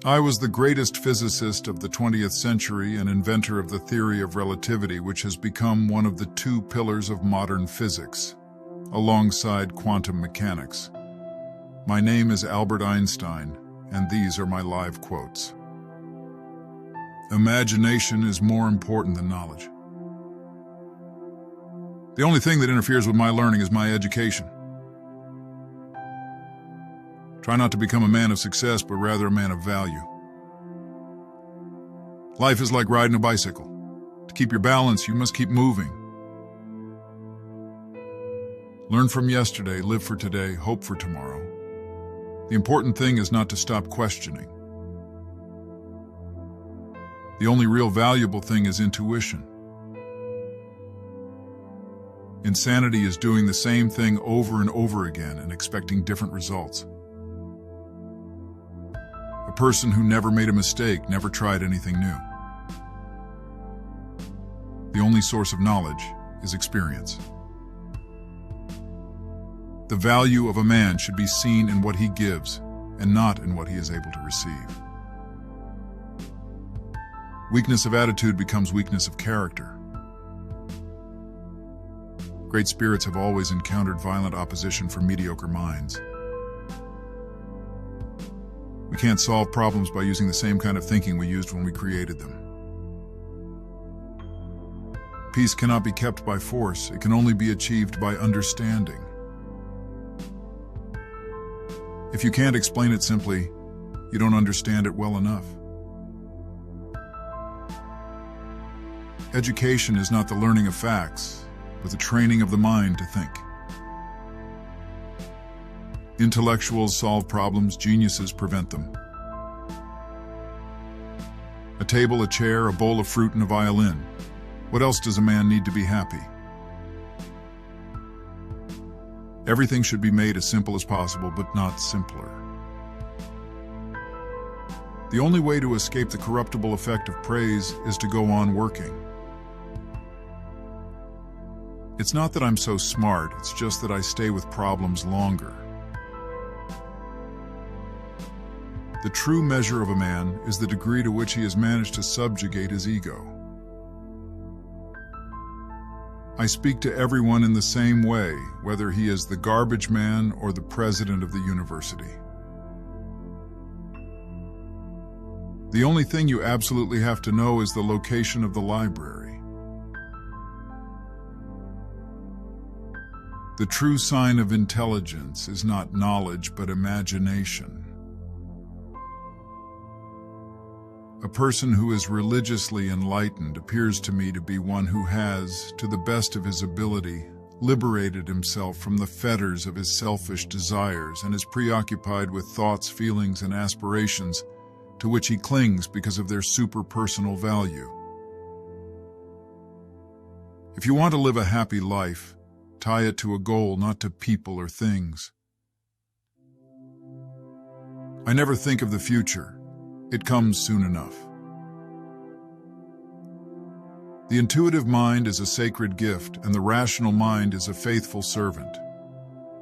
I was the greatest physicist of the 20th century and inventor of the theory of relativity, which has become one of the two pillars of modern physics, alongside quantum mechanics. My name is Albert Einstein, and these are my live quotes. Imagination is more important than knowledge. The only thing that interferes with my learning is my education. Try not to become a man of success, but rather a man of value. Life is like riding a bicycle. To keep your balance, you must keep moving. Learn from yesterday, live for today, hope for tomorrow. The important thing is not to stop questioning. The only real valuable thing is intuition. Insanity is doing the same thing over and over again and expecting different results. A person who never made a mistake never tried anything new. The only source of knowledge is experience. The value of a man should be seen in what he gives and not in what he is able to receive. Weakness of attitude becomes weakness of character. Great spirits have always encountered violent opposition from mediocre minds. We can't solve problems by using the same kind of thinking we used when we created them. Peace cannot be kept by force. It can only be achieved by understanding. If you can't explain it simply, you don't understand it well enough. Education is not the learning of facts, but the training of the mind to think. Intellectuals solve problems, geniuses prevent them. A table, a chair, a bowl of fruit, and a violin. What else does a man need to be happy? Everything should be made as simple as possible, but not simpler. The only way to escape the corruptible effect of praise is to go on working. It's not that I'm so smart, it's just that I stay with problems longer. The true measure of a man is the degree to which he has managed to subjugate his ego. I speak to everyone in the same way, whether he is the garbage man or the president of the university. The only thing you absolutely have to know is the location of the library. The true sign of intelligence is not knowledge, but imagination. A person who is religiously enlightened appears to me to be one who has, to the best of his ability, liberated himself from the fetters of his selfish desires and is preoccupied with thoughts, feelings, and aspirations to which he clings because of their super-personal value. If you want to live a happy life, tie it to a goal, not to people or things. I never think of the future. It comes soon enough. The intuitive mind is a sacred gift, and the rational mind is a faithful servant.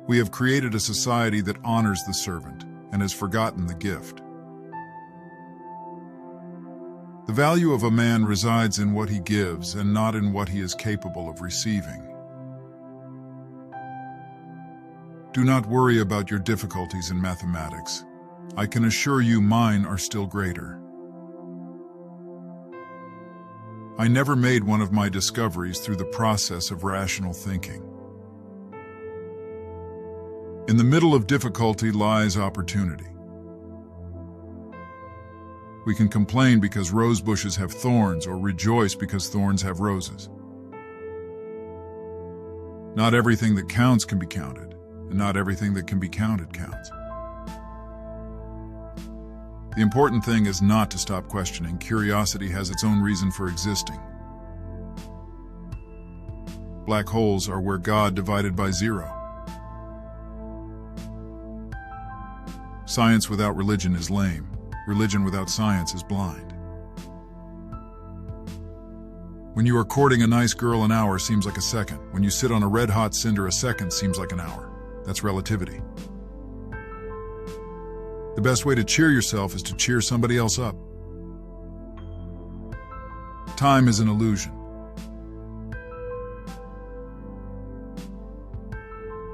We have created a society that honors the servant and has forgotten the gift. The value of a man resides in what he gives and not in what he is capable of receiving. Do not worry about your difficulties in mathematics. I can assure you mine are still greater. I never made one of my discoveries through the process of rational thinking. In the middle of difficulty lies opportunity. We can complain because rose bushes have thorns, or rejoice because thorns have roses. Not everything that counts can be counted, and not everything that can be counted counts. The important thing is not to stop questioning. Curiosity has its own reason for existing. Black holes are where God divided by zero. Science without religion is lame. Religion without science is blind. When you are courting a nice girl, an hour seems like a second. When you sit on a red-hot cinder, a second seems like an hour. That's relativity. The best way to cheer yourself is to cheer somebody else up. Time is an illusion.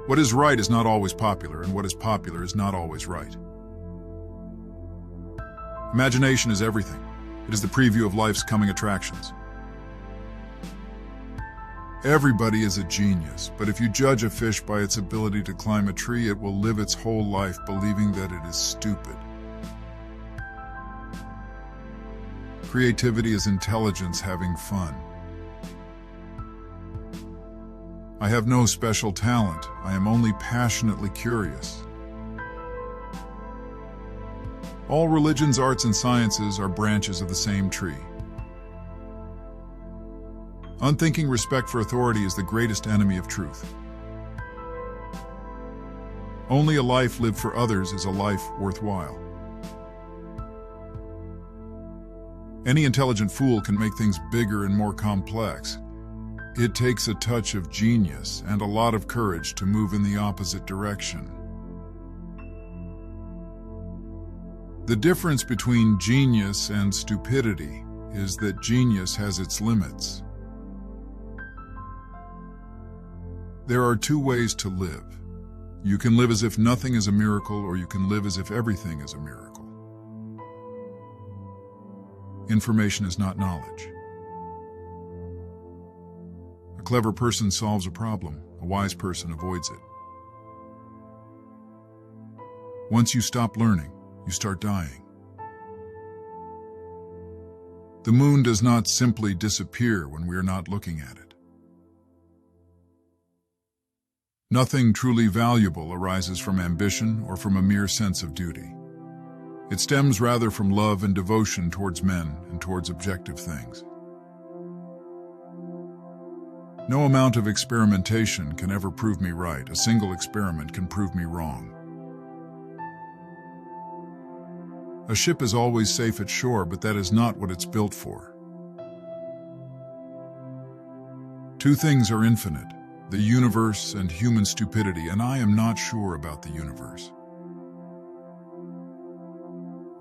What is right is not always popular, and what is popular is not always right. Imagination is everything. It is the preview of life's coming attractions. Everybody is a genius, but if you judge a fish by its ability to climb a tree, it will live its whole life believing that it is stupid. Creativity is intelligence having fun. I have no special talent. I am only passionately curious. All religions, arts, and sciences are branches of the same tree. Unthinking respect for authority is the greatest enemy of truth. Only a life lived for others is a life worthwhile. Any intelligent fool can make things bigger and more complex. It takes a touch of genius and a lot of courage to move in the opposite direction. The difference between genius and stupidity is that genius has its limits. There are two ways to live. You can live as if nothing is a miracle, or you can live as if everything is a miracle. Information is not knowledge. A clever person solves a problem. A wise person avoids it. Once you stop learning, you start dying. The moon does not simply disappear when we are not looking at it. Nothing truly valuable arises from ambition or from a mere sense of duty. It stems rather from love and devotion towards men and towards objective things. No amount of experimentation can ever prove me right. A single experiment can prove me wrong. A ship is always safe at shore, but that is not what it's built for. Two things are infinite: the universe and human stupidity, and I am not sure about the universe.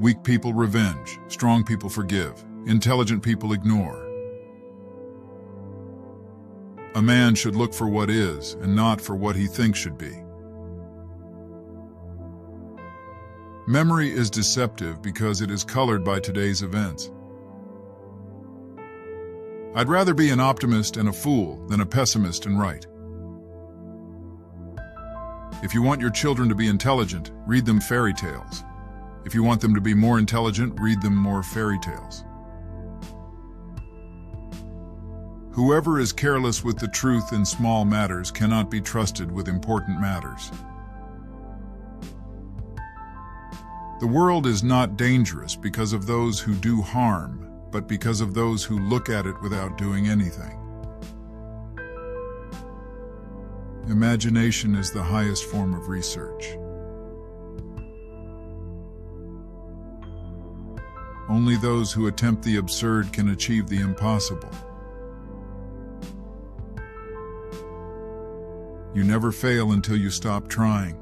Weak people revenge, strong people forgive, intelligent people ignore. A man should look for what is and not for what he thinks should be. Memory is deceptive because it is colored by today's events. I'd rather be an optimist and a fool than a pessimist and right. If you want your children to be intelligent, read them fairy tales. If you want them to be more intelligent, read them more fairy tales. Whoever is careless with the truth in small matters cannot be trusted with important matters. The world is not dangerous because of those who do harm, but because of those who look at it without doing anything. Imagination is the highest form of research. Only those who attempt the absurd can achieve the impossible. You never fail until you stop trying.